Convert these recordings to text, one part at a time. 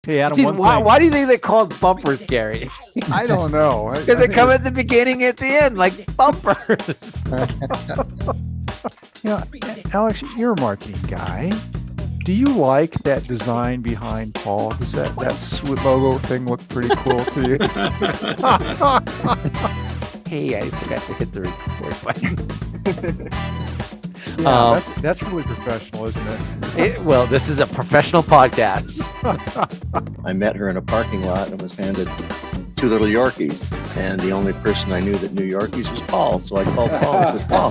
Hey, Adam, Jeez, one why, thing. why do you think they're called bumpers, Gary? I don't know. Because they come at the beginning, at the end, like bumpers. Alex, you're a marketing guy. Do you like that design behind Paul? Does that sweet logo thing look pretty cool to you? Hey, I forgot to hit the record button. Yeah, that's really professional, isn't it? Well, this is a professional podcast. I met her in a parking lot and was handed 2 little Yorkies. And the only person I knew that knew Yorkies was Paul. So I called Paul and said, Paul.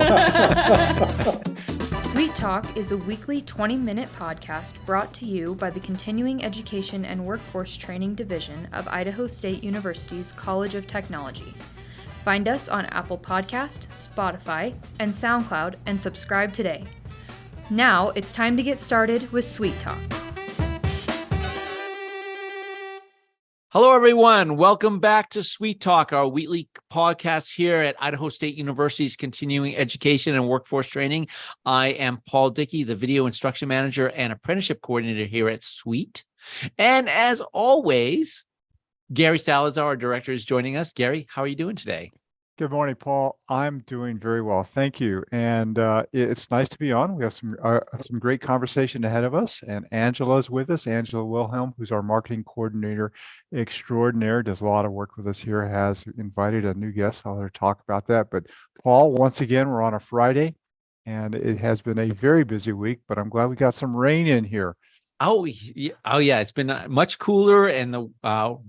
Sweet Talk is a weekly 20-minute podcast brought to you by the Continuing Education and Workforce Training Division of Idaho State University's College of Technology. Find us on Apple Podcast, Spotify, and SoundCloud and subscribe today. Now it's time to get started with Sweet Talk. Hello, everyone. Welcome back to Sweet Talk, our weekly podcast here at Idaho State University's Continuing Education and Workforce Training. I am Paul Dickey, the Video Instruction Manager and Apprenticeship Coordinator here at Sweet. And as always, Gary Salazar, our director, is joining us. Gary, how are you doing today? Good morning, Paul. I'm doing very well. Thank you. And it's nice to be on. We have some great conversation ahead of us. And Angela's with us. Angela Wilhelm, who's our marketing coordinator extraordinaire, does a lot of work with us here, has invited a new guest. I'll let her talk about that. But Paul, once again, we're on a Friday, and it has been a very busy week, but I'm glad we got some rain in here. Oh yeah. It's been much cooler, and the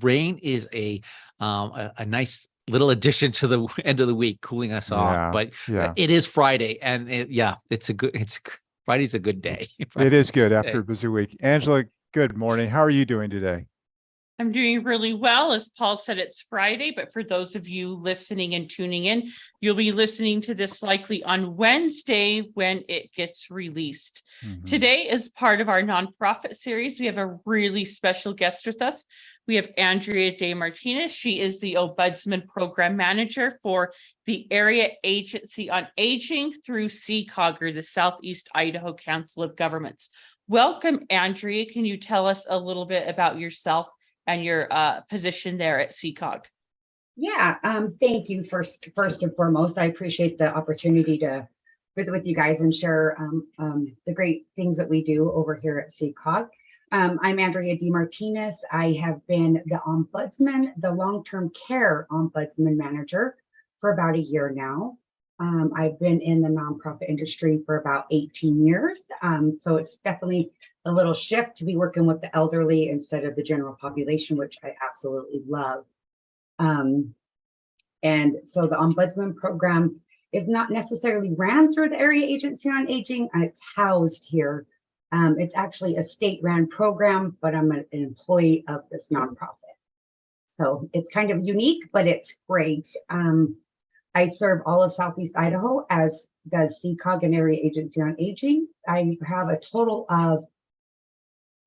rain is a nice little addition to the end of the week, cooling us off. But it is Friday, and Friday's a good day. It is good after a busy week. Angela, good morning. How are you doing today? I'm doing really well. As Paul said, it's Friday, but for those of you listening and tuning in, you'll be listening to this likely on Wednesday when it gets released. Mm-hmm. Today is part of our nonprofit series. We have a really special guest with us. We have Andrea DeMartinis. She is the Ombudsman Program Manager for the Area Agency on Aging through SEICOG, or the Southeast Idaho Council of Governments. Welcome, Andrea. Can you tell us a little bit about yourself and your position there at SEICOG? Yeah, thank you. First and foremost, I appreciate the opportunity to visit with you guys and share the great things that we do over here at SEICOG. I'm Andrea DeMartinis. I have been the Ombudsman, the long-term care Ombudsman Manager for about a year now. I've been in the nonprofit industry for about 18 years. So it's definitely a little shift to be working with the elderly instead of the general population, which I absolutely love. And so the Ombudsman program is not necessarily ran through the Area Agency on Aging. It's housed here. It's actually a state-run program, but I'm an employee of this nonprofit. So it's kind of unique, but it's great. I serve all of Southeast Idaho, as does SEICOG and Area Agency on Aging. I have a total of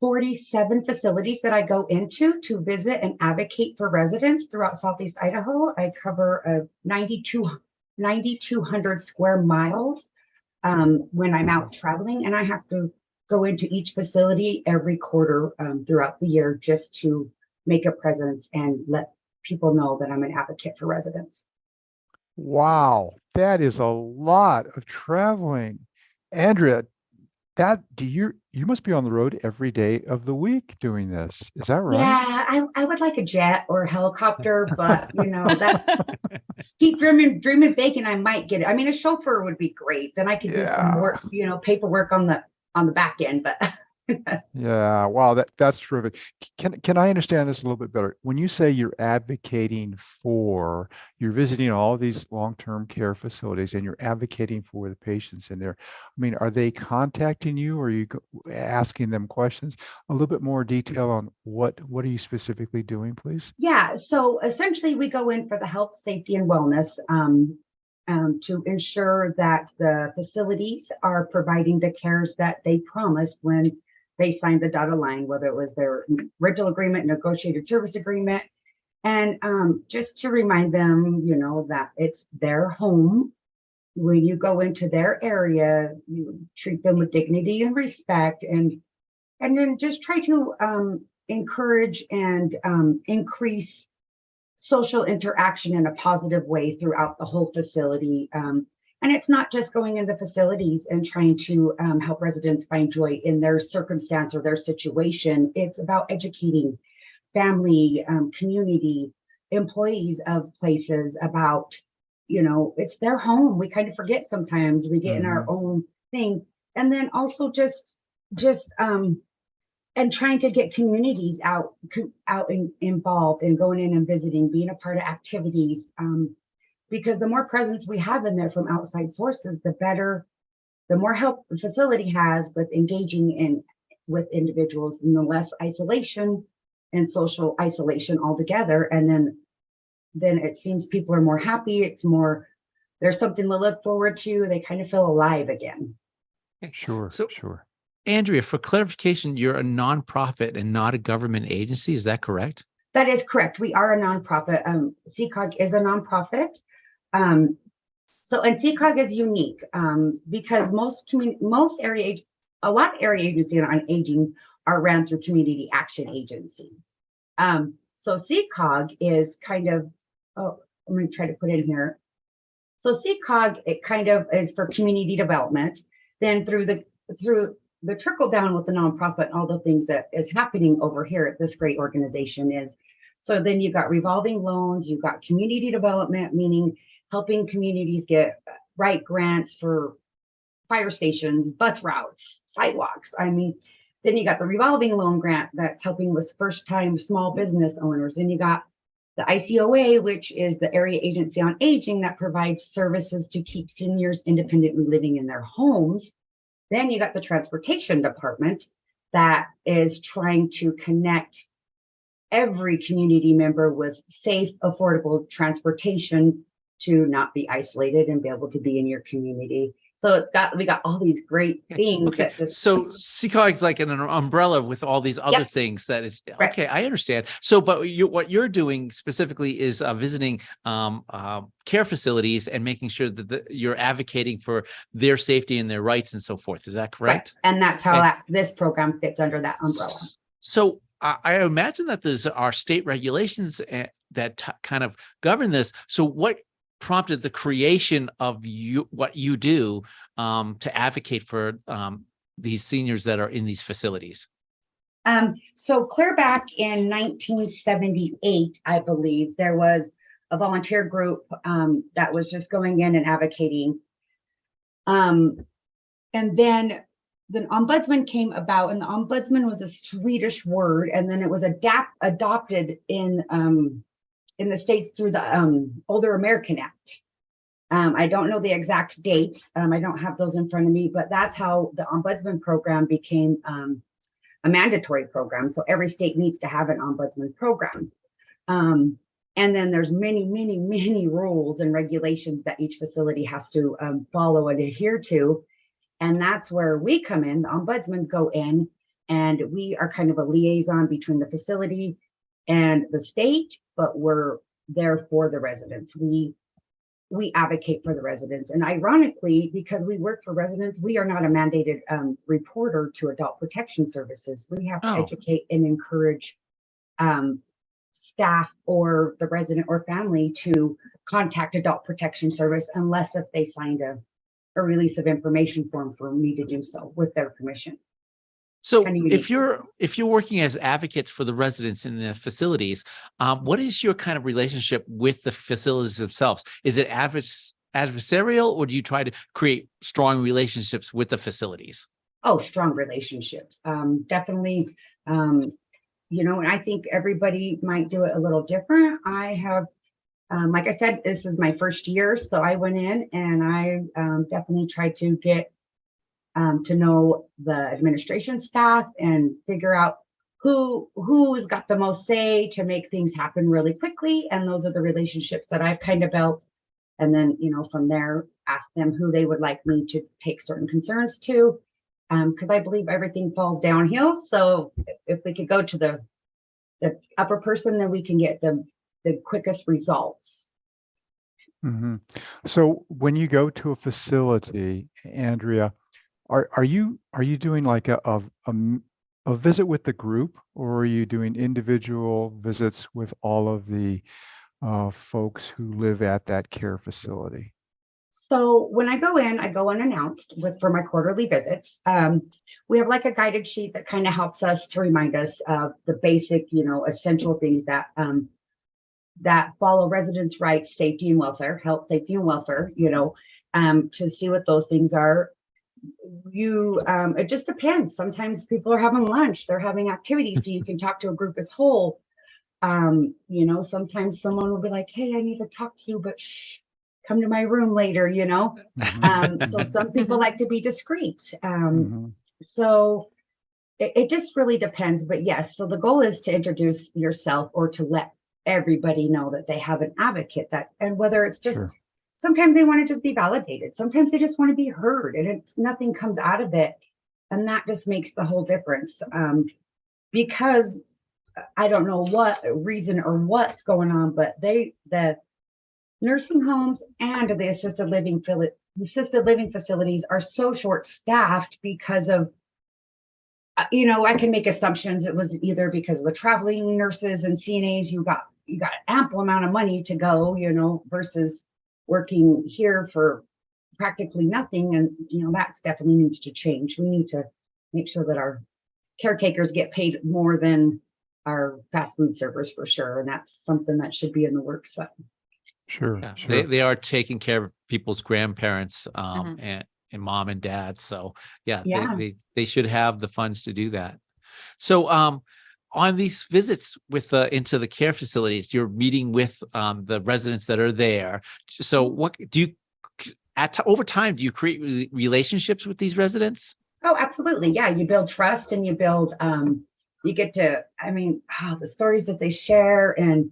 47 facilities that I go into to visit and advocate for residents throughout Southeast Idaho. I cover 9,200 square miles when I'm out traveling, and I have to go into each facility every quarter throughout the year just to make a presence and let people know that I'm an advocate for residents. Wow, that is a lot of traveling. Andrea, you must be on the road every day of the week doing this. Is that right? Yeah, I would like a jet or a helicopter, but that's keep dreaming big, and I might get it. I mean, a chauffeur would be great. Then I could do some work, paperwork on the back end, but yeah, wow, that's terrific. Can I understand this a little bit better? When you say you're advocating for, you're visiting all of these long-term care facilities and you're advocating for the patients in there, I mean, are they contacting you, or are you asking them questions? A little bit more detail on what are you specifically doing, please? Yeah, so essentially we go in for the health, safety, and wellness to ensure that the facilities are providing the cares that they promised when they signed the dotted line, whether it was their rental agreement, negotiated service agreement, and just to remind them, that it's their home. When you go into their area, you treat them with dignity and respect, and then just try to encourage and increase social interaction in a positive way throughout the whole facility. And it's not just going into facilities and trying to help residents find joy in their circumstance or their situation. It's about educating family, community, employees of places about, it's their home. We kind of forget sometimes, we get in our own thing. And then also just and trying to get communities out and involved and going in and visiting, being a part of activities. Because the more presence we have in there from outside sources, the better, the more help the facility has with engaging with individuals, and the less isolation and social isolation altogether. And then it seems people are more happy. It's more, there's something to look forward to. They kind of feel alive again. Sure. So- Sure. Andrea, for clarification, you're a nonprofit and not a government agency. Is that correct? That is correct. We are a nonprofit. SEICOG is a nonprofit. And SEICOG is unique because a lot of area agencies on aging are ran through community action agencies. So SEICOG is kind of, I'm going to try to put it in here. So SEICOG, it kind of is for community development. Then through the trickle down with the nonprofit and all the things that is happening over here at this great organization is, so then you've got revolving loans, you've got community development, meaning helping communities get right grants for fire stations, bus routes, sidewalks. I mean, then you got the revolving loan grant that's helping with first time small business owners. Then you got the ICOA, which is the Area Agency on Aging that provides services to keep seniors independently living in their homes. Then you got the transportation department that is trying to connect every community member with safe, affordable transportation to not be isolated and be able to be in your community. So we got all these great things that just. So SEICOG is like an umbrella with all these other things that is, Right. okay, I understand. So, but what you're doing specifically is visiting care facilities and making sure that you're advocating for their safety and their rights and so forth. Is that correct? Right. And that's how this program fits under that umbrella. So I imagine that there's our state regulations that kind of govern this. So what prompted the creation of what you do to advocate for these seniors that are in these facilities? So clear back in 1978, I believe, there was a volunteer group that was just going in and advocating. And then the ombudsman came about, and the ombudsman was a Swedish word, and then it was adopted in the States through the Older American Act. I don't know the exact dates. I don't have those in front of me, but that's how the ombudsman program became a mandatory program. So every state needs to have an ombudsman program. And then there's many, many, many rules and regulations that each facility has to follow and adhere to. And that's where we come in. The ombudsmen go in, and we are kind of a liaison between the facility and the state, but we're there for the residents. We advocate for the residents. And ironically, because we work for residents, we are not a mandated reporter to Adult Protection Services. We have to educate and encourage staff or the resident or family to contact Adult Protection Service unless if they signed a release of information form for me to do so with their permission. So if you're working as advocates for the residents in the facilities, what is your kind of relationship with the facilities themselves? Is it adversarial, or do you try to create strong relationships with the facilities? Oh, strong relationships. Definitely. And I think everybody might do it a little different. I have, like I said, this is my first year. So I went in and I definitely tried to get to know the administration staff and figure out who's got the most say to make things happen really quickly. And those are the relationships that I've kind of built. And then, from there, ask them who they would like me to take certain concerns to, because I believe everything falls downhill. So if we could go to the upper person, then we can get the quickest results. Mm-hmm. So when you go to a facility, Andrea, are you doing like a a visit with the group, or are you doing individual visits with all of the folks who live at that care facility? So when I go unannounced for my quarterly visits. We have like a guided sheet that kind of helps us to remind us of the basic, essential things that follow residents' rights, safety and welfare, health, safety and welfare, to see what those things are. It just depends. Sometimes people are having lunch, they're having activities, so you can talk to a group as whole. Sometimes someone will be like, hey, I need to talk to you, but shh, come to my room later, So some people like to be discreet. So it just really depends. But yes, so the goal is to introduce yourself or to let everybody know that they have an advocate, and whether it's just, Sure. Sometimes they want to just be validated. Sometimes they just want to be heard, and nothing comes out of it. And that just makes the whole difference. Because I don't know what reason or what's going on, but the nursing homes and the assisted living facilities are so short staffed because of, I can make assumptions. It was either because of the traveling nurses and CNAs, you got ample amount of money to go, versus working here for practically nothing. And, that's definitely needs to change. We need to make sure that our caretakers get paid more than our fast food servers for sure. And that's something that should be in the works. But Sure, Yeah, sure. they are taking care of people's grandparents Mhm. and mom and dad. So yeah, Yeah. they should have the funds to do that. So on these visits with into the care facilities, you're meeting with the residents that are there. So what do you over time, do you create relationships with these residents? Oh, absolutely. Yeah. You build trust and you build, you get to, the stories that they share, and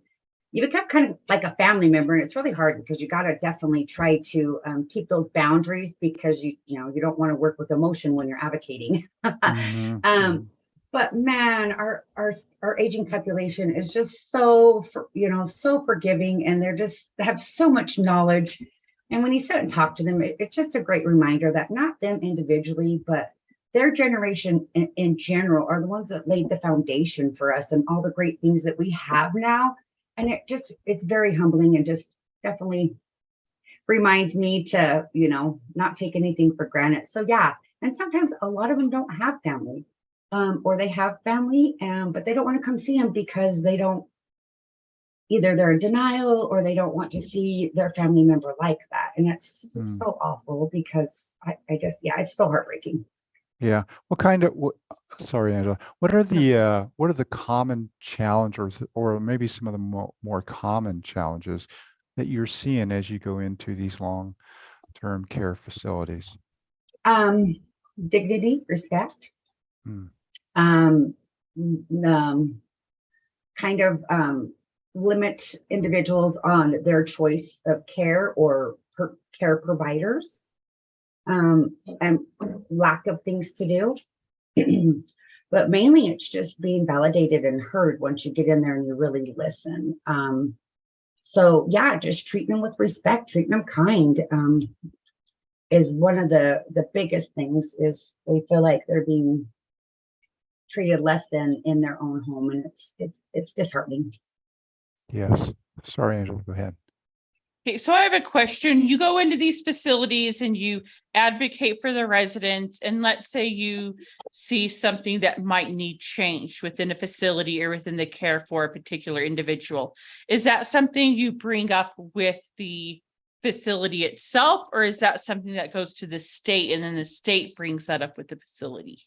you become kind of like a family member. And it's really hard because you got to definitely try to keep those boundaries, because you don't want to work with emotion when you're advocating. Mhm. But man, our aging population is just so so forgiving, and they have so much knowledge. And when you sit and talk to them, it's just a great reminder that not them individually, but their generation in general are the ones that laid the foundation for us and all the great things that we have now. And it's very humbling, and just definitely reminds me to, not take anything for granted. So yeah. And sometimes a lot of them don't have family, or they have family, but they don't want to come see them because either they're in denial or they don't want to see their family member like that. And it's just so awful, because I just, yeah, it's so heartbreaking. Yeah. Sorry, Angela. What are the common challenges, or maybe some of the more common challenges that you're seeing as you go into these long-term care facilities? Dignity, respect, Mm. kind of limit individuals on their choice of care or care providers, and lack of things to do. But mainly it's just being validated and heard once you get in there and you really listen. So yeah, just treating them with respect, treating them kind, is one of the biggest things. Is they feel like they're being treated less than in their own home, and it's disheartening. Yes. Sorry, Angela, go ahead. Okay, so I have a question. You go into these facilities and you advocate for the residents, and let's say you see something that might need change within a facility or within the care for a particular individual. Is that something you bring up with the facility itself, or is that something that goes to the state and then the state brings that up with the facility?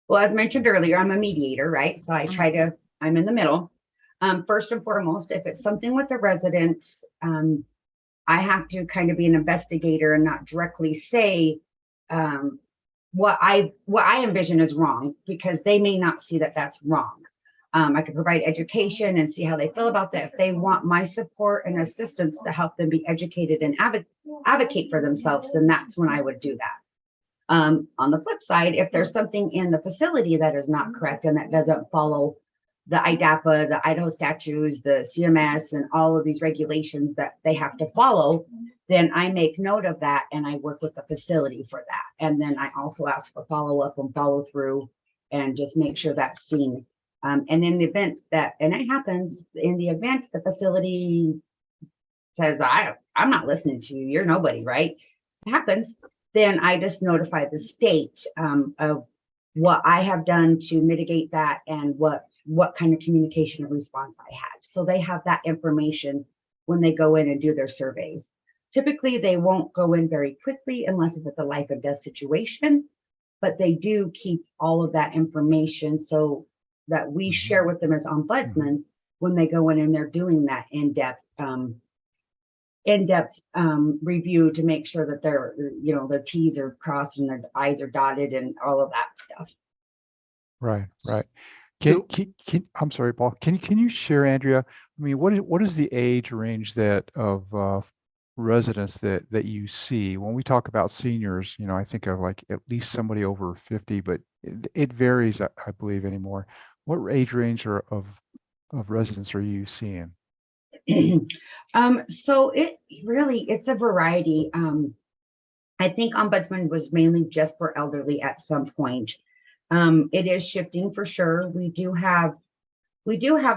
Well, as mentioned earlier, I'm a mediator, right? So I'm in the middle. First and foremost, if it's something with the residents, I have to kind of be an investigator and not directly say what I envision is wrong, because they may not see that that's wrong. I could provide education and see how they feel about that. If they want my support and assistance to help them be educated and advocate for themselves, then that's when I would do that. On the flip side, if there's something in the facility that is not correct and that doesn't follow the IDAPA, the Idaho statutes, the CMS, and all of these regulations that they have to follow, then I make note of that and I work with the facility for that. And then I also ask for follow-up and follow through and just make sure that's seen. And in the event that, and it happens, in the event the facility says, I'm not listening to you, you're nobody, right? It happens. Then I just notify the state of what I have done to mitigate that and what kind of communication and response I had. So they have that information when they go in and do their surveys. Typically, they won't go in very quickly unless if it's a life and death situation, but they do keep all of that information so that we share with them as ombudsman when they go in and they're doing that in-depth review to make sure that their T's are crossed and their I's are dotted and all of that stuff. Right. I'm sorry, Paul. Can you share, Andrea? I mean, what is the age range of residents that you see when we talk about seniors? I think of like at least somebody over 50, but it varies, I believe, anymore. What age range of residents are you seeing? So it's a variety. I think ombudsman was mainly just for elderly at some point. It is shifting for sure. We do have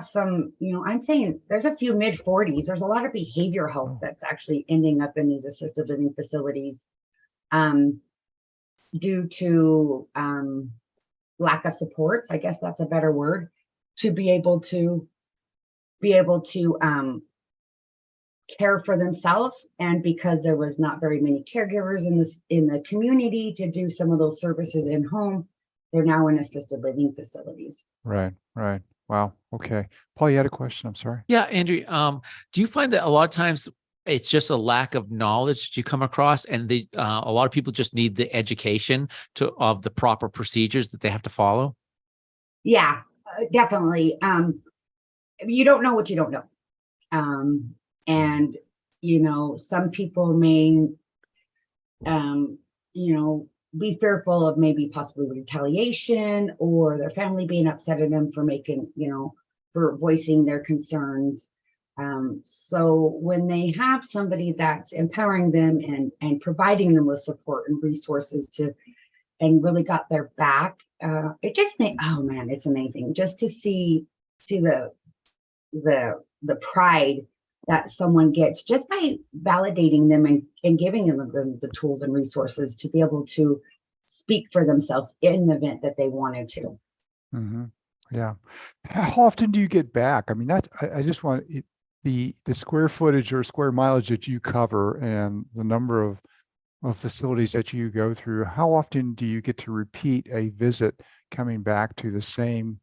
some, I'm saying there's a few mid 40s. There's a lot of behavioral health that's actually ending up in these assisted living facilities due to lack of supports. I guess that's a better word, to be able to care for themselves, and because there was not very many caregivers in the community to do some of those services in home, they're now in assisted living facilities. Right. Wow. Okay. Paul, you had a question. I'm sorry. Yeah, Andrew. Do you find that a lot of times it's just a lack of knowledge that you come across, and a lot of people just need the education of the proper procedures that they have to follow? Yeah, definitely. You don't know what you don't know. And, some people may, be fearful of maybe possibly retaliation or their family being upset at them for for voicing their concerns. So when they have somebody that's empowering them and providing them with support and resources and really got their back, it just oh man, it's amazing just to see the pride that someone gets just by validating them and giving them the tools and resources to be able to speak for themselves in the event that they wanted to. Mm-hmm. Yeah. How often do you get back? I mean, I just want the square footage or square mileage that you cover and the number of facilities that you go through. How often do you get to repeat a visit coming back to the same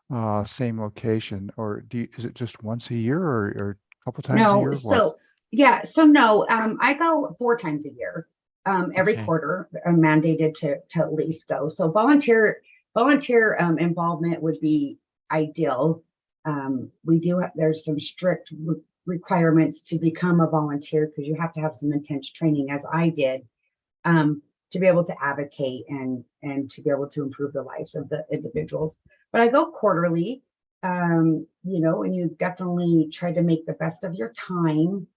location, or is it just once a year or a couple times a year? No. I go 4 times a year. Every quarter, I'm mandated to at least go. So volunteer involvement would be ideal. There's some strict requirements to become a volunteer, because you have to have some intense training, as I did, to be able to advocate and to be able to improve the lives of the individuals. But I go quarterly, and you definitely try to make the best of your time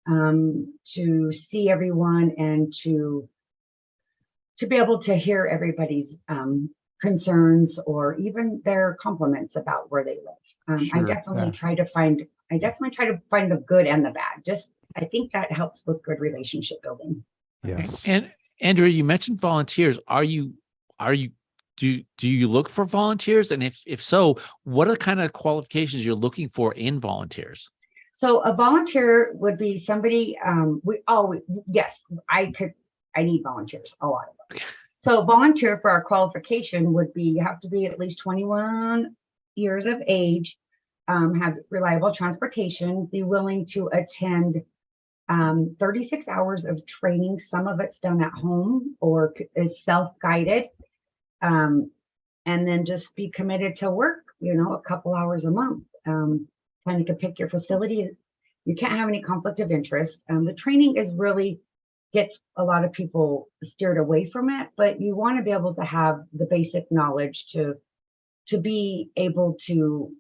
to see everyone and to be able to hear everybody's concerns or even their compliments about where they live. Sure, I definitely try to find the good and the bad. I think that helps with good relationship building. Yes. And Andrea, you mentioned volunteers. Do you look for volunteers? And if so, what are the kind of qualifications you're looking for in volunteers? So a volunteer would be somebody, yes, I need volunteers, a lot of them. So volunteer for our qualification would be, you have to be at least 21 years of age, have reliable transportation, be willing to attend 36 hours of training. Some of it's done at home or is self-guided. And then just be committed to work, a couple hours a month. Kind of can pick your facility. You can't have any conflict of interest. The training gets a lot of people steered away from it, but you want to be able to have the basic knowledge to be able to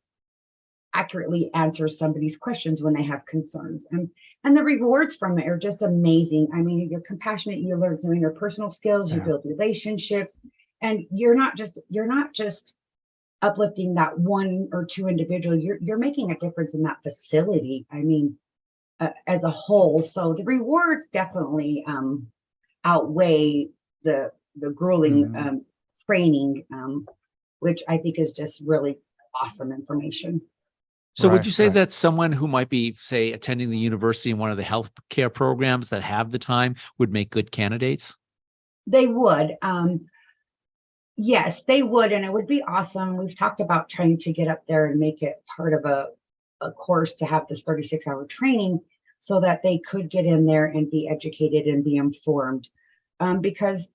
accurately answer somebody's questions when they have concerns. And the rewards from it are just amazing. I mean, you're compassionate, you learn some interpersonal skills, you build relationships, And you're not just uplifting that one or two individual, you're making a difference in that facility. I mean, as a whole. So the rewards definitely outweigh the grueling training, which I think is just really awesome information. So would Right, you say right. that someone who might be, say, attending the university in one of the healthcare programs that have the time would make good candidates? They would. Yes, they would. And it would be awesome. We've talked about trying to get up there and make it part of a course to have this 36-hour training so that they could get in there and be educated and be informed. Because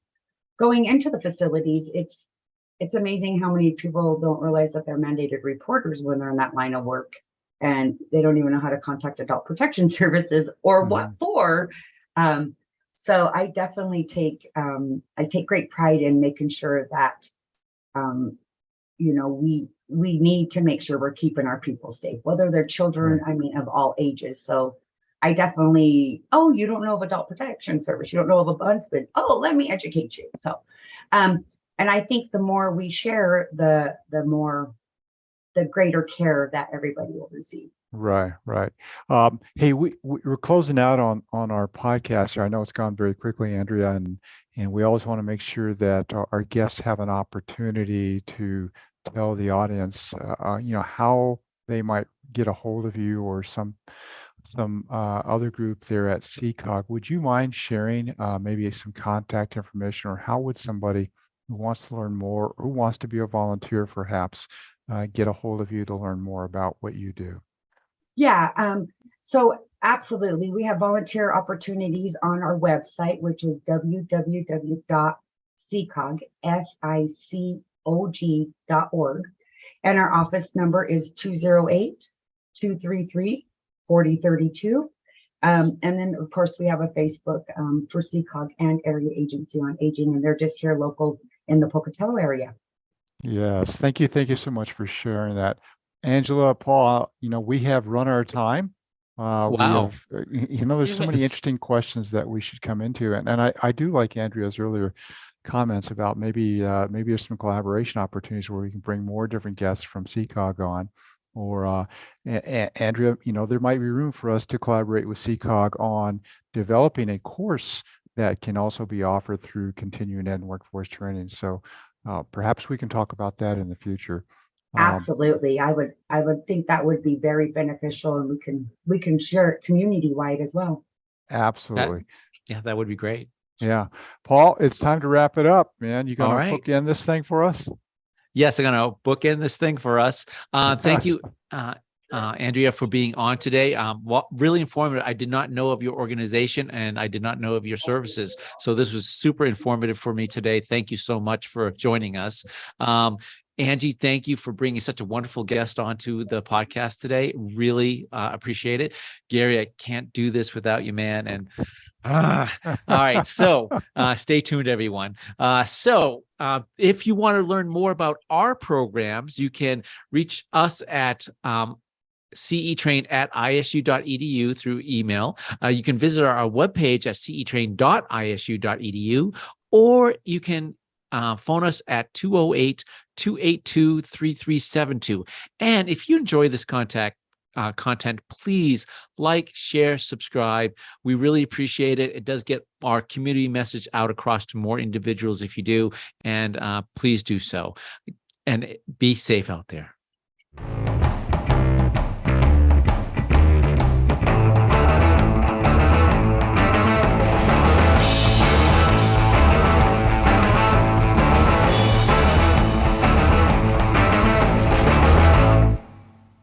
going into the facilities, it's amazing how many people don't realize that they're mandated reporters when they're in that line of work, and they don't even know how to contact adult protection services or what for. So I definitely take great pride in making sure that we need to make sure we're keeping our people safe, whether they're children, I mean, of all ages. So I definitely, oh, you don't know of adult protection service, you don't know of Ombudsman. Oh, let me educate you. So, and I think the more we share, the greater care that everybody will receive. Right, right. Hey, we're closing out on our podcast here. I know it's gone very quickly, Andrea, and we always want to make sure that our guests have an opportunity to tell the audience, how they might get a hold of you or some other group there at SEICOG. Would you mind sharing maybe some contact information, or how would somebody who wants to learn more, or who wants to be a volunteer perhaps, get a hold of you to learn more about what you do? Yeah, so absolutely. We have volunteer opportunities on our website, which is www.SICOG.org. And our office number is 208-233-4032. And then, of course, we have a Facebook for SEICOG and Area Agency on Aging, and they're just here local in the Pocatello area. Yes, thank you. Thank you so much for sharing that. Angela, Paul, we have run our time. We Wow. have, there's so many interesting questions that we should come into. And I do like Andrea's earlier comments about maybe there's some collaboration opportunities where we can bring more different guests from SEICOG on. Or Andrea, there might be room for us to collaborate with SEICOG on developing a course that can also be offered through continuing ed and workforce training. So perhaps we can talk about that in the future. Absolutely. I would think that would be very beneficial, and we can share it community wide as well. Absolutely. That would be great. Yeah. Paul, it's time to wrap it up, man. You All gonna right. bookend this thing for us? Yes, I'm going to bookend this thing for us. Thank you, Andrea, for being on today. Really informative. I did not know of your organization, and I did not know of your services. So this was super informative for me today. Thank you so much for joining us. Angie, thank you for bringing such a wonderful guest onto the podcast today. Really appreciate it. Gary, I can't do this without you, man. And all right. So stay tuned, everyone. If you want to learn more about our programs, you can reach us at cetrain@isu.edu through email. You can visit our webpage at cetrain.isu.edu, or you can phone us at 208-282-3372. And if you enjoy this content, please like, share, subscribe. We really appreciate it. It does get our community message out across to more individuals if you do. And please do so. And be safe out there.